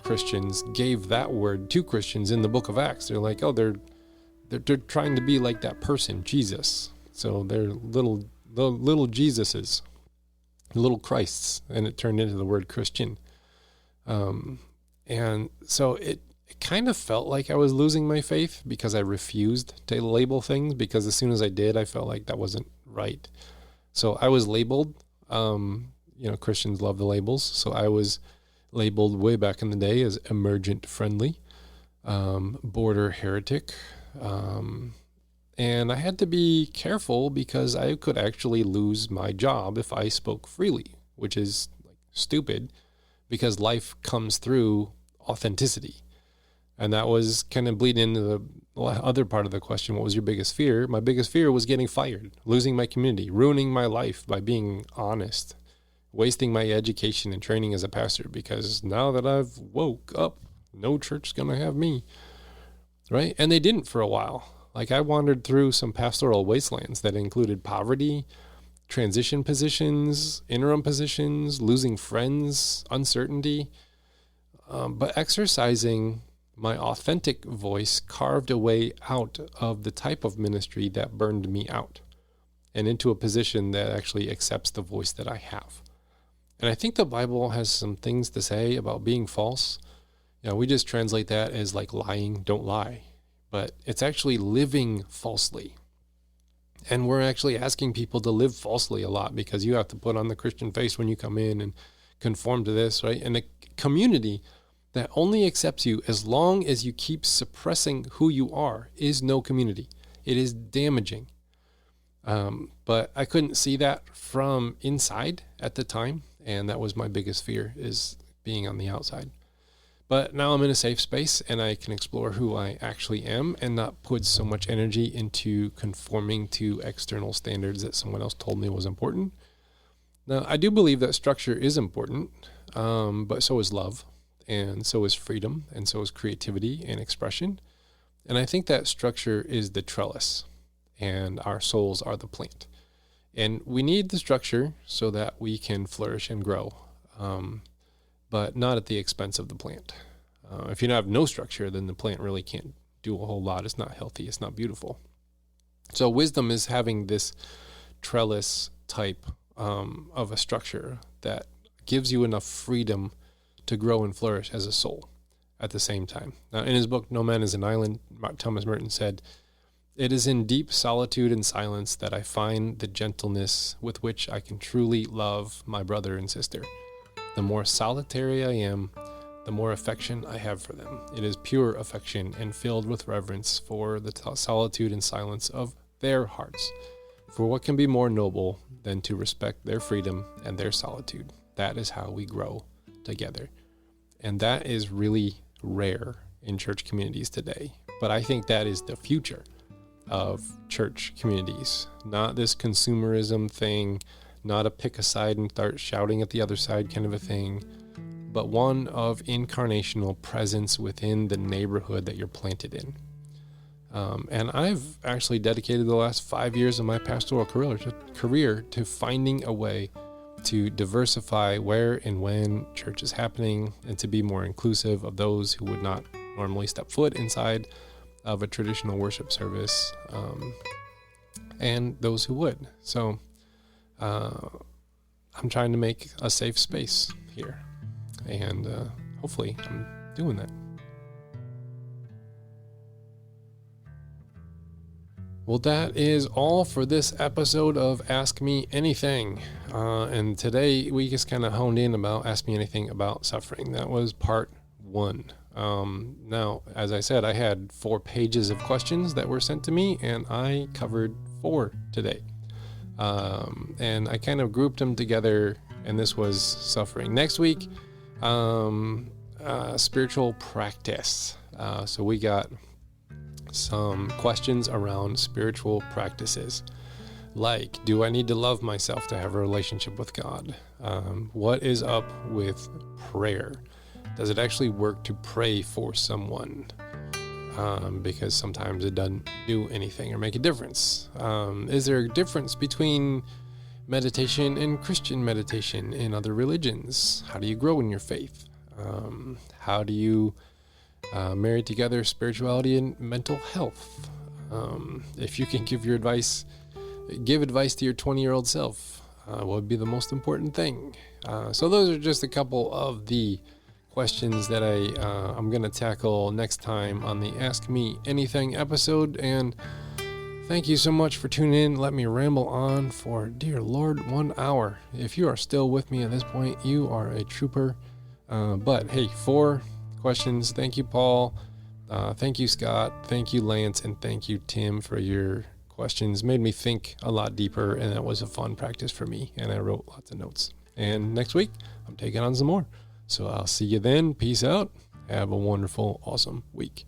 Christians gave that word to Christians in the book of Acts. They're like, they're trying to be like that person, Jesus. So they're little Jesuses, little Christs, and it turned into the word Christian. And so it kind of felt like I was losing my faith because I refused to label things, because as soon as I did, I felt like that wasn't right. So I was labeled, Christians love the labels. So I was labeled way back in the day as emergent friendly, border heretic. And I had to be careful because I could actually lose my job if I spoke freely, which is like stupid, because life comes through authenticity. And that was kind of bleeding into the other part of the question. What was your biggest fear? My biggest fear was getting fired, losing my community, ruining my life by being honest, wasting my education and training as a pastor, because now that I've woke up, no church's going to have me, right? And they didn't for a while. Like, I wandered through some pastoral wastelands that included poverty, transition positions, interim positions, losing friends, uncertainty. But exercising my authentic voice carved a way out of the type of ministry that burned me out and into a position that actually accepts the voice that I have. And I think the Bible has some things to say about being false. We just translate that as like lying, don't lie. But it's actually living falsely. And we're actually asking people to live falsely a lot because you have to put on the Christian face when you come in and conform to this, right? And a community that only accepts you as long as you keep suppressing who you are is no community. It is damaging. But I couldn't see that from inside at the time. And that was my biggest fear, is being on the outside. But now I'm in a safe space and I can explore who I actually am and not put so much energy into conforming to external standards that someone else told me was important. Now, I do believe that structure is important, but so is love, and so is freedom, and so is creativity and expression. And I think that structure is the trellis and our souls are the plant. And we need the structure so that we can flourish and grow. But not at the expense of the plant. If you have no structure, then the plant really can't do a whole lot. It's not healthy. It's not beautiful. So wisdom is having this trellis type of a structure that gives you enough freedom to grow and flourish as a soul at the same time. Now, in his book, No Man is an Island, Thomas Merton said, "It is in deep solitude and silence that I find the gentleness with which I can truly love my brother and sister. The more solitary I am, the more affection I have for them. It is pure affection and filled with reverence for the solitude and silence of their hearts. For what can be more noble than to respect their freedom and their solitude? That is how we grow together." And that is really rare in church communities today. But I think that is the future of church communities, not this consumerism thing, not a pick a side and start shouting at the other side kind of a thing, but one of incarnational presence within the neighborhood that you're planted in. And I've actually dedicated the last 5 years of my pastoral career to finding a way to diversify where and when church is happening and to be more inclusive of those who would not normally step foot inside of a traditional worship service, and those who would. So I'm trying to make a safe space here, and hopefully I'm doing that. Well, that is all for this episode of Ask Me Anything. And today we just kind of honed in about Ask Me Anything about suffering. That was part 1. Now, as I said, I had 4 pages of questions that were sent to me, and I covered 4 today. And I kind of grouped them together, and this was suffering. Next week, spiritual practice. So we got some questions around spiritual practices. Like, do I need to love myself to have a relationship with God? What is up with prayer? Does it actually work to pray for someone? Because sometimes it doesn't do anything or make a difference. Is there a difference between meditation and Christian meditation in other religions? How do you grow in your faith? How do you marry together spirituality and mental health? If you can give advice to your 20-year-old self. What would be the most important thing? So those are just a couple of the questions that I'm going to tackle next time on the Ask Me Anything episode. And thank you so much for tuning in. Let me ramble on for, dear Lord, 1 hour. If you are still with me at this point, you are a trooper. But hey, 4 questions. Thank you, Paul. Thank you, Scott. Thank you, Lance. And thank you, Tim, for your questions. Made me think a lot deeper, and that was a fun practice for me. And I wrote lots of notes. And next week, I'm taking on some more. So I'll see you then. Peace out. Have a wonderful, awesome week.